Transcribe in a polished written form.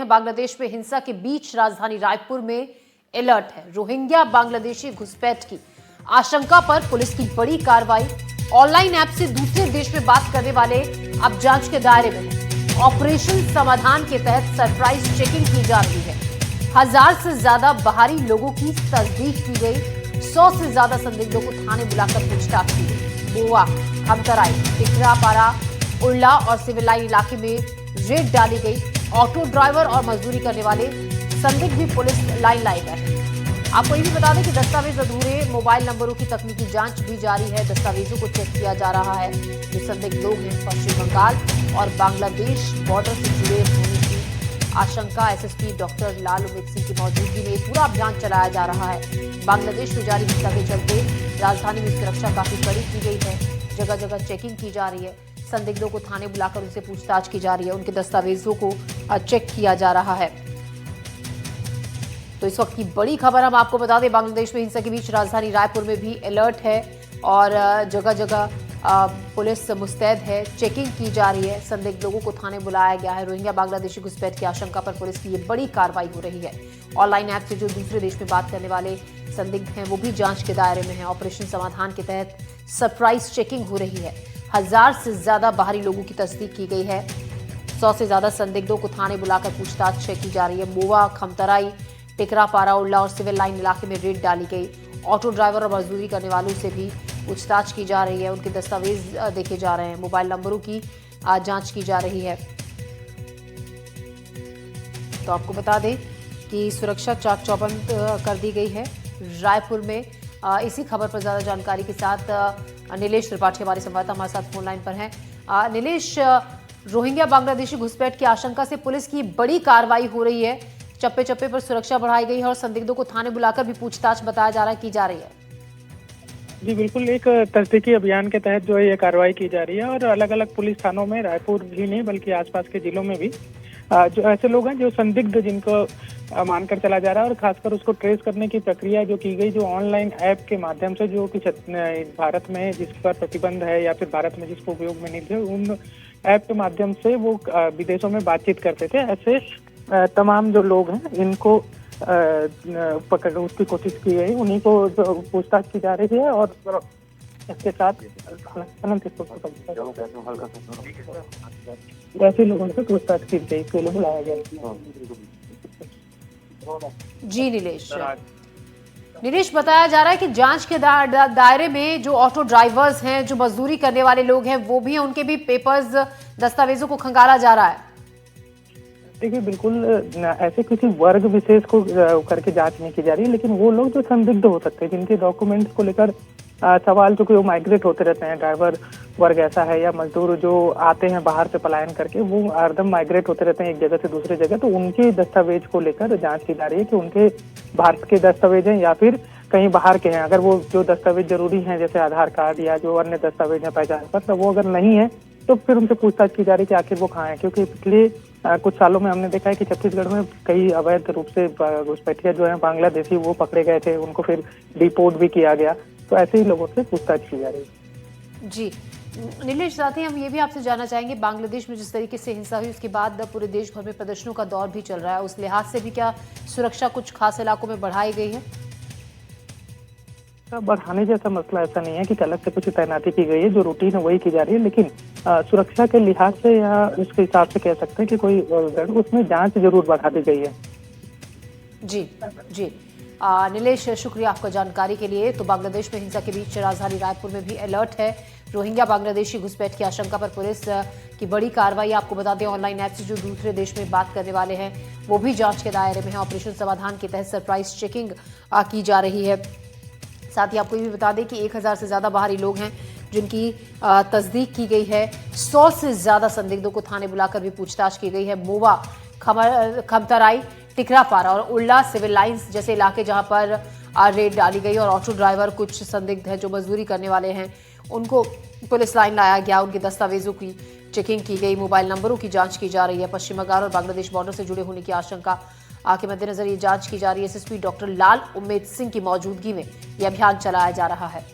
बांग्लादेश में हिंसा के बीच राजधानी रायपुर में अलर्ट है। रोहिंग्या बांग्लादेशी घुसपैठ की आशंका पर पुलिस की बड़ी कार्रवाई। ऑनलाइन ऐप से दूसरे देश में बात करने वाले अब जांच के दायरे में हैं। ऑपरेशन समाधान के तहत सरप्राइज चेकिंग की जा रही है। 1000 से ज्यादा बाहरी लोगों की तस्दीक की गई। 100 से ज्यादा संदिग्धों को थाने बुलाकर पूछताछ की गई। गोवा, खमतराई, टिकरापारा, उल्ला और सिविल लाइन इलाके में रेड डाली गई। ऑटो ड्राइवर और मजदूरी करने वाले संदिग्ध भी पुलिस लाइन लाई गए हैं। आपको ये भी बता दें कि दस्तावेज अधूरे मोबाइल नंबरों की तकनीकी जांच भी जारी है। दस्तावेजों को चेक किया जा रहा है। जो संदिग्ध लोग हैं पश्चिम बंगाल और बांग्लादेश बॉर्डर से जुड़े होने की आशंका। एसएसपी डॉक्टर लाल उमेद सिंह की मौजूदगी में पूरा अभियान चलाया जा रहा है। बांग्लादेश में जारी हिंसा के चलते राजधानी में सुरक्षा काफी कड़ी की गई है। जगह जगह चेकिंग की जा रही है। संदिग्धों को थाने बुलाकर उनसे पूछताछ की जा रही है। उनके दस्तावेजों को चेक किया जा रहा है। तो इस वक्त की बड़ी खबर हम आपको बता दें, बांग्लादेश में हिंसा के बीच राजधानी रायपुर में भी अलर्ट है और जगह जगह पुलिस मुस्तैद है। चेकिंग की जा रही है। संदिग्ध लोगों को थाने बुलाया गया है। रोहिंग्या बांग्लादेशी घुसपैठ की आशंका पर पुलिस की ये बड़ी कार्रवाई हो रही है। ऑनलाइन ऐप से जो दूसरे देश में बात करने वाले संदिग्ध हैं वो भी जांच के दायरे में हैं। ऑपरेशन समाधान के तहत सरप्राइज चेकिंग हो रही है। 1000 से ज्यादा बाहरी लोगों की तस्दीक की गई है। 100 से ज्यादा संदिग्धों को थाने बुलाकर पूछताछ की जा रही है। मोवा, खमतराई, टिकरापारा, उल्ला और सिविल लाइन इलाके में रेड डाली गई। ऑटो ड्राइवर और मजदूरी करने वालों से भी पूछताछ की जा रही है। उनके दस्तावेज देखे जा रहे हैं। मोबाइल नंबरों की जांच की जा रही है। तो आपको बता दें कि सुरक्षा चाक चौबंद कर दी गई है रायपुर में। इसी खबर पर ज्यादा जानकारी के साथ नीलेश त्रिपाठी हमारे संवाददाता हमारे साथ फोन लाइन पर हैं। नीलेश, रोहिंग्या बांग्लादेशी घुसपैठ की आशंका से पुलिस की बड़ी कार्रवाई हो रही है। चप्पे चप्पे पर सुरक्षा बढ़ाई गई है और संदिग्धों को थाने बुलाकर भी पूछताछ बताया जा रहा है की जा रही है। जी बिल्कुल, एक तस्दीकी अभियान के तहत जो है ये कार्रवाई की जा रही है और अलग अलग पुलिस थानों में, रायपुर ही नहीं बल्कि आसपास के जिलों में भी जो ऐसे लोग हैं जो संदिग्ध जिनको मानकर चला जा रहा है और खासकर उसको ट्रेस करने की प्रक्रिया जो की गई, जो ऑनलाइन ऐप के माध्यम से जो कुछ भारत में जिस पर प्रतिबंध है या फिर भारत में जिसको उपयोग में नहीं थे, उन ऐप के माध्यम से वो विदेशों में बातचीत करते थे। ऐसे तमाम जो लोग हैं इनको पकड़ उसकी कोशिश की गई, उन्हीं को जो पूछताछ की जा रही है और इसके साथ ऐसे लोगों से पूछताछ की गई, इसके लिए बुलाया गया। जी नीलेश, बताया जा रहा है कि जांच के दायरे में जो ऑटो ड्राइवर्स हैं, जो मजदूरी करने वाले लोग हैं वो भी हैं, उनके भी पेपर्स, दस्तावेजों को खंगाला जा रहा है। देखिए बिल्कुल ऐसे किसी वर्ग विशेष को करके जांच नहीं की जा रही है, लेकिन वो लोग जो संदिग्ध हो सकते हैं, जिनके डॉक्यूमेंट्स को लेकर सवाल, चूंकि वो माइग्रेट होते रहते हैं, ड्राइवर वर्ग ऐसा है या मजदूर जो आते हैं बाहर से पलायन करके, वो हरदम माइग्रेट होते रहते हैं एक जगह से दूसरी जगह, तो उनके दस्तावेज को लेकर जांच की जा रही है कि उनके भारत के दस्तावेज हैं या फिर कहीं बाहर के हैं। अगर वो जो दस्तावेज जरूरी हैं जैसे आधार कार्ड या जो अन्य दस्तावेज है पहचान पत्र, वो अगर नहीं है तो फिर उनसे पूछताछ की जा रही है कि आखिर वो कहाँ है। क्योंकि पिछले कुछ सालों में हमने देखा है कि छत्तीसगढ़ में कई अवैध रूप से घुसपैठिया जो है बांग्लादेशी वो पकड़े गए थे, उनको फिर डिपोर्ट भी किया गया। तो ऐसे ही लोगों से पूछताछ की जा रही है। जी नीलेश, साथ ही हम ये भी आपसे जानना चाहेंगे, बांग्लादेश में जिस तरीके से हिंसा हुई उसके बाद पूरे देश भर में प्रदर्शनों का दौर भी चल रहा है, उस लिहाज से भी क्या सुरक्षा कुछ खास इलाकों में बढ़ाई गई है? बढ़ाने जैसा मसला ऐसा नहीं है कि अलग से कुछ तैनाती की गई है, जो रूटीन है वही की जा रही है, लेकिन सुरक्षा के लिहाज से या उसके हिसाब से कह सकते हैं कि कोई उसमें जांच जरूर बढ़ा दी गई है। जी नीलेश, शुक्रिया आपका जानकारी के लिए। तो बांग्लादेश में हिंसा के बीच राजधानी रायपुर में भी अलर्ट है। रोहिंग्या बांग्लादेशी घुसपैठ की आशंका पर पुलिस की बड़ी कार्रवाई। आपको बता दें, ऑनलाइन ऐप से जो दूसरे देश में बात करने वाले हैं वो भी जांच के दायरे में है। ऑपरेशन समाधान के तहत सरप्राइज चेकिंग की जा रही है। साथ ही आपको ये भी बता दें कि 1000 से ज्यादा बाहरी लोग हैं जिनकी तस्दीक की गई है। 100 से ज्यादा संदिग्धों को थाने बुलाकर भी पूछताछ की गई है। मोवा, खमतराई, टिकरापारा और उल्ला सिविल लाइंस जैसे इलाके जहां पर रेड डाली गई और ऑटो ड्राइवर, कुछ संदिग्ध हैं जो मजदूरी करने वाले हैं, उनको पुलिस लाइन लाया गया। उनके दस्तावेजों की चेकिंग की गई। मोबाइल नंबरों की जांच की जा रही है। पश्चिम बंगाल और बांग्लादेश बॉर्डर से जुड़े होने की आशंका के मद्देनजर ये जांच की जा रही है। एसएसपी डॉक्टर लाल उमेद सिंह की मौजूदगी में यह अभियान चलाया जा रहा है।